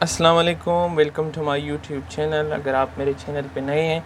अस्सलाम वालेकुम, welcome to my YouTube channel. अगर आप मेरे चैनल पे नए हैं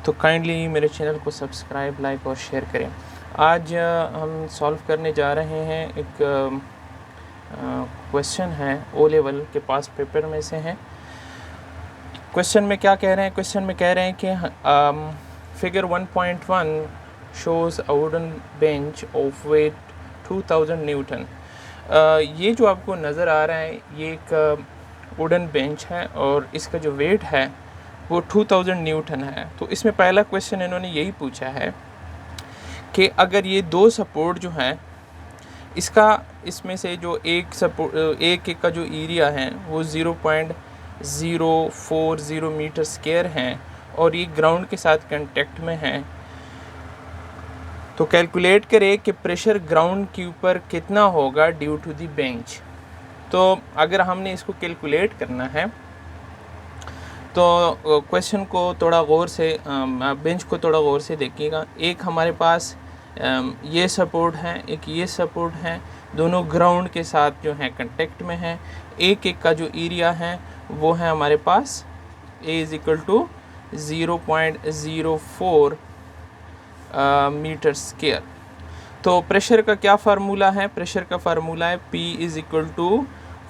तो काइंडली मेरे चैनल को सब्सक्राइब, लाइक और शेयर करें। आज हम सॉल्व करने जा रहे हैं एक क्वेश्चन है ओ लेवल के पास पेपर में से है। क्वेश्चन में क्या कह रहे हैं? क्वेश्चन में कह रहे हैं कि figure 1.1 shows a wooden bench of weight 2000 newton. ये जो आपको नज़र आ रहा है ये एक वुडन बेंच है और इसका जो वेट है वो 2000 न्यूटन है। तो इसमें पहला क्वेश्चन इन्होंने यही पूछा है कि अगर ये दो सपोर्ट जो हैं इसमें से जो एक का जो एरिया है वो 0.040 मीटर स्क्वायर हैं और ये ग्राउंड के साथ कांटेक्ट में है, तो कैलकुलेट करें कि प्रेशर ग्राउंड के ऊपर कितना होगा ड्यू टू द बेंच। तो अगर हमने इसको कैलकुलेट करना है तो क्वेश्चन को थोड़ा गौर से बेंच को थोड़ा गौर से देखिएगा। एक हमारे पास ये सपोर्ट है, एक ये सपोर्ट है, दोनों ग्राउंड के साथ जो है कांटेक्ट में है। एक का जो एरिया है वो है हमारे पास A = 0.04 मीटर स्क्वायर। तो प्रेशर का क्या फार्मूला है? प्रेशर का फार्मूला है P =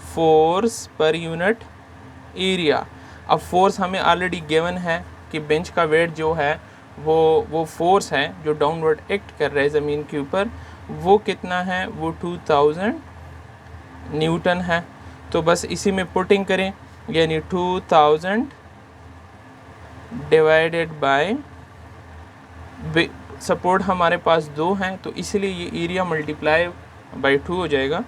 force per unit area. अब फोर्स हमें ऑलरेडी गिवन है कि बेंच का वेट जो है वो फोर्स है जो डाउनवर्ड एक्ट कर रहा है ज़मीन के ऊपर, वो कितना है? वो 2000 न्यूटन है। तो बस इसी में पुटिंग करें, यानी 2000 डिवाइडेड बाय सपोर्ट हमारे पास दो हैं तो इसलिए ये एरिया मल्टीप्लाई बाय 2 हो जाएगा।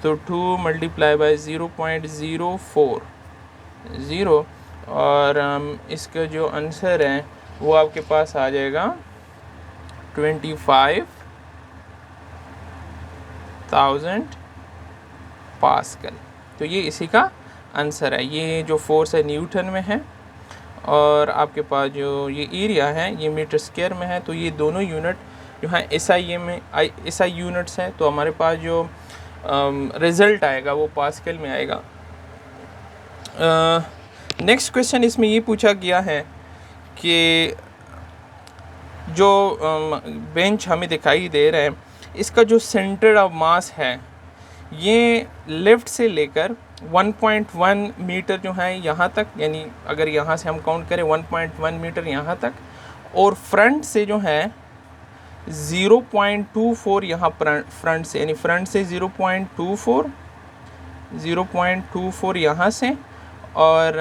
तो 2 × 0.040 और इसका जो आंसर है वो आपके पास आ जाएगा 25,000 पास्कल। तो ये इसी का आंसर है। ये जो फोर्स है न्यूटन में है और आपके पास जो ये एरिया है ये मीटर स्क्वायर में है। तो ये दोनों यूनिट जो है SI यूनिट्स हैं। तो हमारे पास जो रिज़ल्ट आएगा वो पास्कल में आएगा। नेक्स्ट क्वेश्चन इसमें ये पूछा गया है कि जो बेंच हमें दिखाई दे रहा है इसका जो सेंटर ऑफ मास है ये लेफ़्ट से लेकर 1.1 मीटर जो है यहाँ तक, यानी अगर यहाँ से हम काउंट करें 1.1 मीटर यहाँ तक, और फ्रंट से जो है 0.24 यहाँ फ्रंट से, यानी फ्रंट से 0.24 यहाँ से, और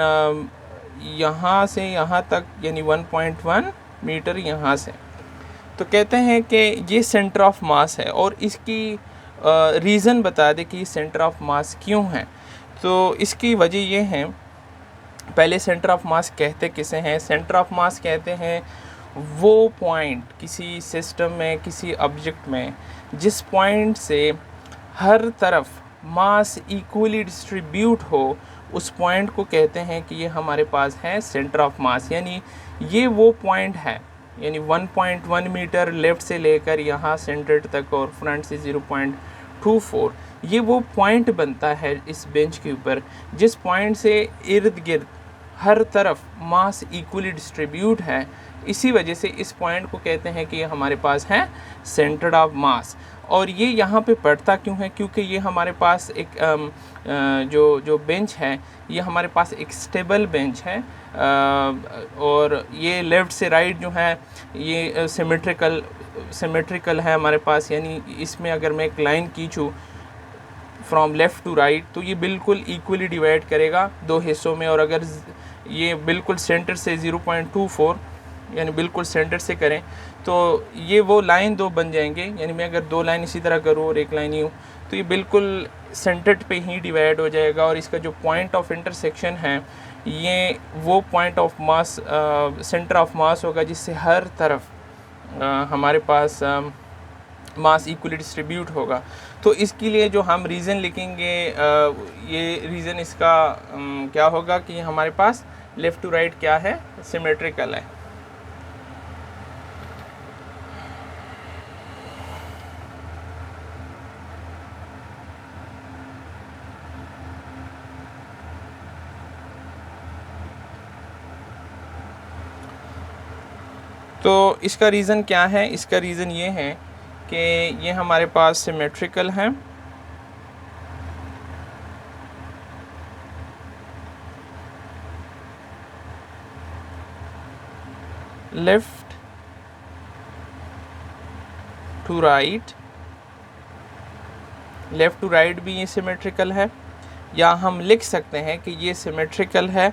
यहाँ से यहाँ तक यानी 1.1 मीटर यहाँ से। तो कहते हैं कि ये सेंटर ऑफ मास है और इसकी रीज़न बता दे कि सेंटर ऑफ मास क्यों है। तो इसकी वजह ये है, पहले सेंटर ऑफ मास कहते किसे हैं? सेंटर ऑफ मास कहते हैं वो पॉइंट किसी सिस्टम में, किसी ऑब्जेक्ट में जिस पॉइंट से हर तरफ मास इक्वली डिस्ट्रीब्यूट हो, उस पॉइंट को कहते हैं कि ये हमारे पास है सेंटर ऑफ मास। यानी ये वो पॉइंट है, यानी 1.1 मीटर लेफ़्ट से लेकर यहाँ सेंटर तक और फ्रंट से 0.24, ये वो पॉइंट बनता है इस बेंच के ऊपर जिस पॉइंट से इर्द गिर्द हर तरफ मास इक्वली डिस्ट्रीब्यूट है। इसी वजह से इस पॉइंट को कहते हैं कि ये हमारे पास है सेंटर ऑफ मास। और ये यहाँ पे पड़ता क्यों है? क्योंकि ये हमारे पास एक जो बेंच है ये हमारे पास एक स्टेबल बेंच है और ये लेफ़्ट से राइट जो है ये सिमेट्रिकल है हमारे पास। यानी इसमें अगर मैं एक लाइन खींचूँ फ्रॉम लेफ़्ट टू राइट तो ये बिल्कुल इक्वली डिवाइड करेगा दो हिस्सों में। और अगर ये बिल्कुल सेंटर से 0.24 यानी बिल्कुल सेंटर से करें तो ये वो लाइन दो बन जाएंगे। यानी मैं अगर दो लाइन इसी तरह करूँ और एक लाइन यूँ तो ये बिल्कुल सेंटर पे ही डिवाइड हो जाएगा। और इसका जो पॉइंट ऑफ इंटरसेक्शन है ये वो point of mass centre of mass होगा जिससे हर तरफ हमारे पास मास इक्वली डिस्ट्रीब्यूट होगा। तो इसके लिए जो हम रीज़न लिखेंगे ये रीज़न इसका क्या होगा कि हमारे पास लेफ़्ट टू राइट क्या है? सिमेट्रिकल है। तो इसका रीज़न क्या है? इसका रीज़न ये है कि ये हमारे पास सिमेट्रिकल है, left to right, left to right भी ये सिमेट्रिकल है, या हम लिख सकते हैं कि ये सिमेट्रिकल है।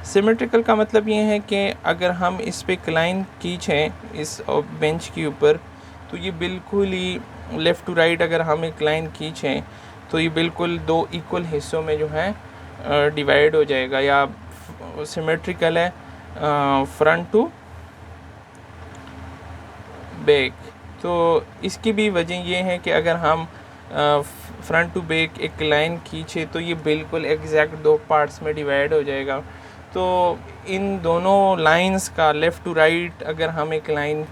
सिमेट्रिकल का मतलब ये है कि अगर हम इस पे क्लाइन खींचें इस बेंच के ऊपर, तो ये बिल्कुल ही लेफ़्ट टू राइट अगर हम एक लाइन खींचें तो ये बिल्कुल दो इक्वल हिस्सों में जो है डिवाइड हो जाएगा, या सिमेट्रिकल है फ्रंट टू बैक। तो इसकी भी वजह ये है कि अगर हम फ्रंट टू बैक एक लाइन खींचे तो ये बिल्कुल एग्जैक्ट दो पार्ट्स में डिवाइड हो जाएगा। तो इन दोनों लाइंस का लेफ़्ट टू राइट अगर हम एक लाइन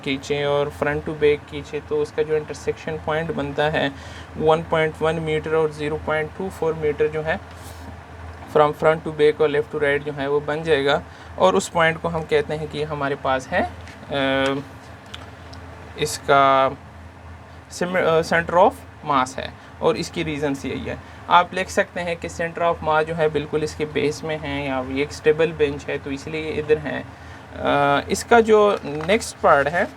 खींचें और फ्रंट टू बैक खींचे तो उसका जो इंटरसेक्शन पॉइंट बनता है 1.1 मीटर और 0.24 मीटर जो है फ्रॉम फ्रंट टू बैक और लेफ़्ट टू राइट जो है वो बन जाएगा, और उस पॉइंट को हम कहते हैं कि हमारे पास है इसका सेंटर ऑफ मास है, और इसकी रीज़न्स यही है। आप लिख सकते हैं कि सेंटर ऑफ मास जो है बिल्कुल इसके बेस में है, या ये एक स्टेबल बेंच है तो इसलिए इधर है। इसका जो नेक्स्ट पार्ट है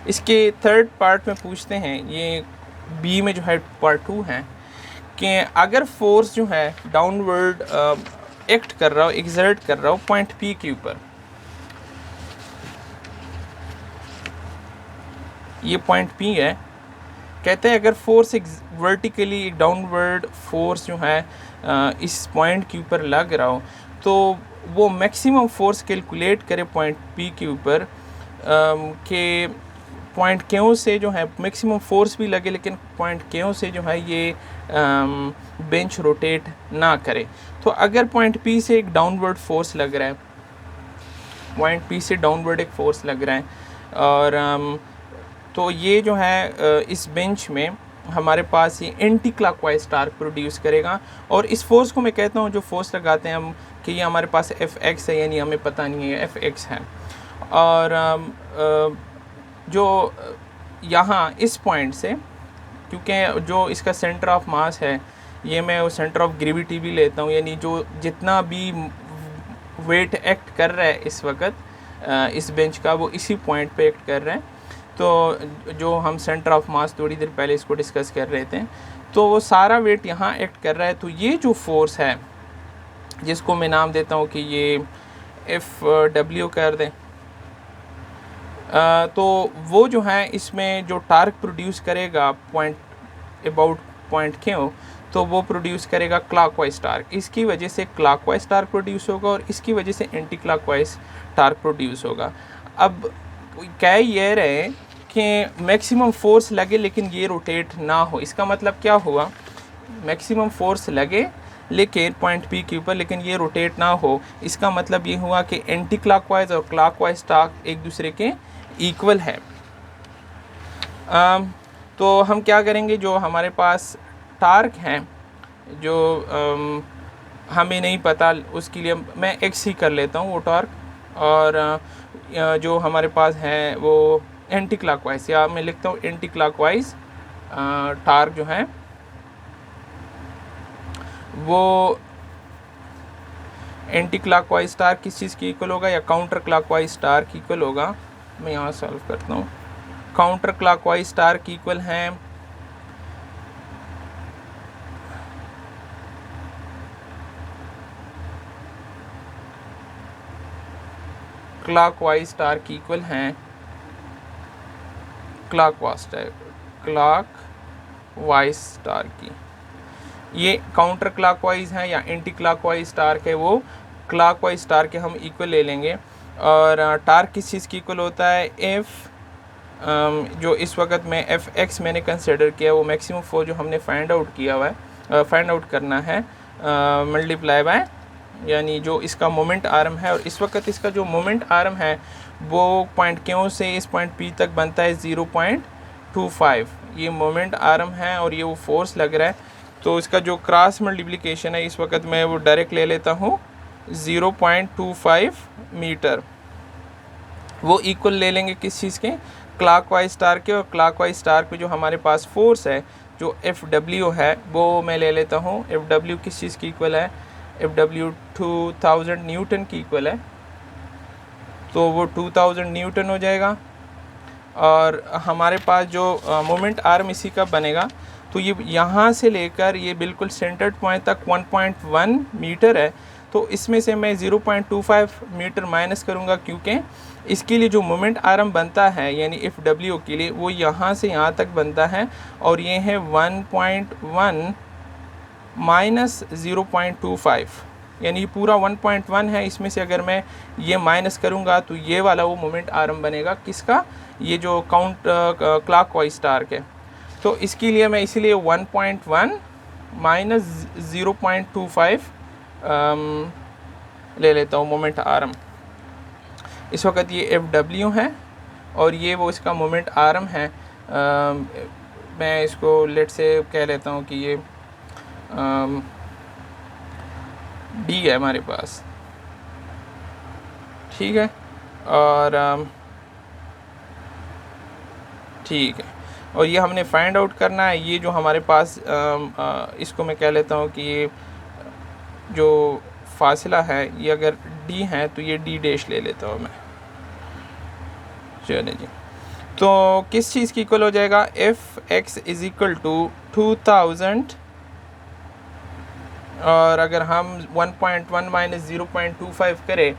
इसके थर्ड पार्ट में पूछते हैं, ये बी में जो है पार्ट 2 है कि अगर फोर्स जो है डाउनवर्ड एक्ट कर रहा हो, एक्सर्ट कर रहा हो पॉइंट पी के ऊपर, ये पॉइंट पी है, कहते हैं अगर फोर्स वर्टिकली एक डाउनवर्ड फोर्स जो है इस पॉइंट के ऊपर लग रहा हो तो वो मैक्सिमम फोर्स कैलकुलेट करे पॉइंट पी के ऊपर के पॉइंट क्यों से जो है मैक्सिमम फोर्स भी लगे लेकिन पॉइंट क्यों से जो है ये बेंच रोटेट ना करे। तो अगर पॉइंट पी से एक डाउनवर्ड फोर्स लग रहा है, पॉइंट पी से डाउनवर्ड एक फोर्स लग रहा है, और तो ये जो है इस बेंच में हमारे पास ये एंटी क्लॉकवाइज टार्क प्रोड्यूस करेगा, और इस फोर्स को मैं कहता हूँ जो फोर्स लगाते हैं हम कि ये हमारे पास एफ एक्स है, यानी हमें पता नहीं है एफ एक्स है, और जो यहाँ इस पॉइंट से, क्योंकि जो इसका सेंटर ऑफ मास है ये मैं वो सेंटर ऑफ ग्रेविटी भी लेता हूँ, यानी जो जितना भी वेट एक्ट कर रहा है इस वक्त इस बेंच का वो इसी पॉइंट पे एक्ट कर रहा है। तो जो हम सेंटर ऑफ मास थोड़ी देर पहले इसको डिस्कस कर रहे थे, तो वो सारा वेट यहाँ एक्ट कर रहा है। तो ये जो फोर्स है जिसको मैं नाम देता हूँ कि ये एफ डब्ल्यू कर दें, तो वो जो है इसमें जो टार्क प्रोड्यूस करेगा पॉइंट अबाउट पॉइंट क्यों, तो वो प्रोड्यूस करेगा क्लॉकवाइज टार्क। इसकी वजह से क्लॉकवाइज टार्क प्रोड्यूस होगा और इसकी वजह से एंटी क्लॉकवाइज टार्क प्रोड्यूस होगा। अब कह ये रहे कि मैक्सिमम फोर्स लगे लेकिन ये रोटेट ना हो, इसका मतलब क्या हुआ, मैक्सिमम फोर्स लगे लेकिन पॉइंट पी के ऊपर लेकिन ये रोटेट ना हो, इसका मतलब ये हुआ कि एंटी क्लॉकवाइज और क्लॉकवाइज टार्क एक दूसरे के इक्वल है। तो हम क्या करेंगे, जो हमारे पास टार्क हैं जो हमें नहीं पता उसके लिए मैं एक्स ही कर लेता हूँ वो टार्क, और जो हमारे पास है वो एंटी क्लॉकवाइज, या मैं लिखता हूँ एंटी क्लॉकवाइज टार्क जो है वो एंटी क्लॉकवाइज टार्क किस चीज़ की इक्वल होगा, या काउंटर क्लॉकवाइज टार्क इक्वल होगा। मैं यहाँ सॉल्व करता हूँ, काउंटर क्लॉकवाइज टार्क इक्वल हैं क्लॉकवाइज टार्क इक्वल हैं क्लॉकवाइज टार्क की। ये काउंटर क्लॉकवाइज हैं या एंटी क्लॉकवाइज टार्क है, वो क्लॉकवाइज टार्क के हम इक्वल ले लेंगे। और टार्क किस चीज़ की इक्वल होता है, एफ जो इस वक्त में एफ एक्स मैंने कंसिडर किया वो मैक्सिमम फोर्स जो हमने फाइंड आउट किया हुआ है, फाइंड आउट करना है मल्टीप्लाई बाय, यानी जो इसका मोमेंट आर्म है, और इस वक्त इसका जो मोमेंट आर्म है वो पॉइंट क्यों से इस पॉइंट पी तक बनता है 0.25 ये मोमेंट आर्म है और ये वो फोर्स लग रहा है। तो इसका जो क्रॉस मल्टीप्लिकेशन है इस वक्त मैं वो डायरेक्ट ले लेता हूँ 0.25 मीटर। वो इक्वल ले लेंगे किस चीज़ के, क्लॉकवाइज स्टार के। और क्लॉकवाइज स्टार पे जो हमारे पास फोर्स है जो Fw है वो मैं ले लेता हूँ। Fw किस चीज़ की इक्वल है, Fw 2000 न्यूटन की इक्वल है, तो वो 2000 न्यूटन हो जाएगा। और हमारे पास जो मोमेंट आर्म इसी का बनेगा, तो ये यहाँ से लेकर ये बिल्कुल सेंटर्ड पॉइंट तक 1.1 मीटर है। तो इसमें से मैं 0.25 मीटर माइनस करूँगा, क्योंकि इसके लिए जो मोमेंट आर्म बनता है यानी Fw के लिए वो यहाँ से यहाँ तक बनता है, और ये है 1.1 माइनस 0.25, यानी पूरा 1.1 है। इसमें से अगर मैं ये माइनस करूँगा तो ये वाला वो मोमेंट आर्म बनेगा किसका, ये जो काउंट क्लॉकवाइज स्टार के। तो इसके लिए मैं इसीलिए 1.1 माइनस 0.25 ले लेता हूँ मोमेंट आर्म। इस वक्त ये Fw है और ये वो इसका मोमेंट आर्म है। मैं इसको लेट से कह लेता हूँ कि ये D है हमारे पास, ठीक है। और ठीक है, और ये हमने फाइंड आउट करना है। ये जो हमारे पास इसको मैं कह लेता हूँ कि ये जो फासला है ये अगर D है तो ये D डैश ले लेता हूँ मैं। चलिए जी, तो किस चीज़ की इक्वल हो जाएगा, Fx इज इक्वल टू 2000, और अगर हम 1.1 माइनस 0.25 करें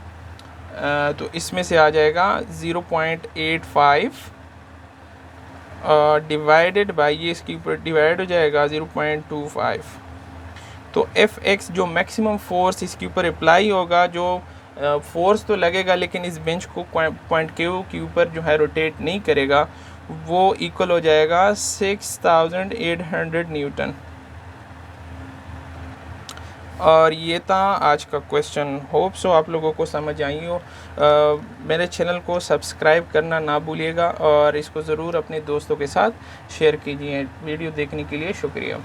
तो इसमें से आ जाएगा 0.85 डिवाइडेड बाई, ये इसके ऊपर डिवाइड हो जाएगा 0.25। तो Fx जो मैक्सिमम फोर्स इसके ऊपर अप्लाई होगा, जो फोर्स तो लगेगा लेकिन इस बेंच को पॉइंट Q के ऊपर जो है रोटेट नहीं करेगा, वो इक्वल हो जाएगा 6800 न्यूटन। और ये था आज का क्वेश्चन। होप सो आप लोगों को समझ आई हो। मेरे चैनल को सब्सक्राइब करना ना भूलिएगा और इसको ज़रूर अपने दोस्तों के साथ शेयर कीजिए। वीडियो देखने के लिए शुक्रिया।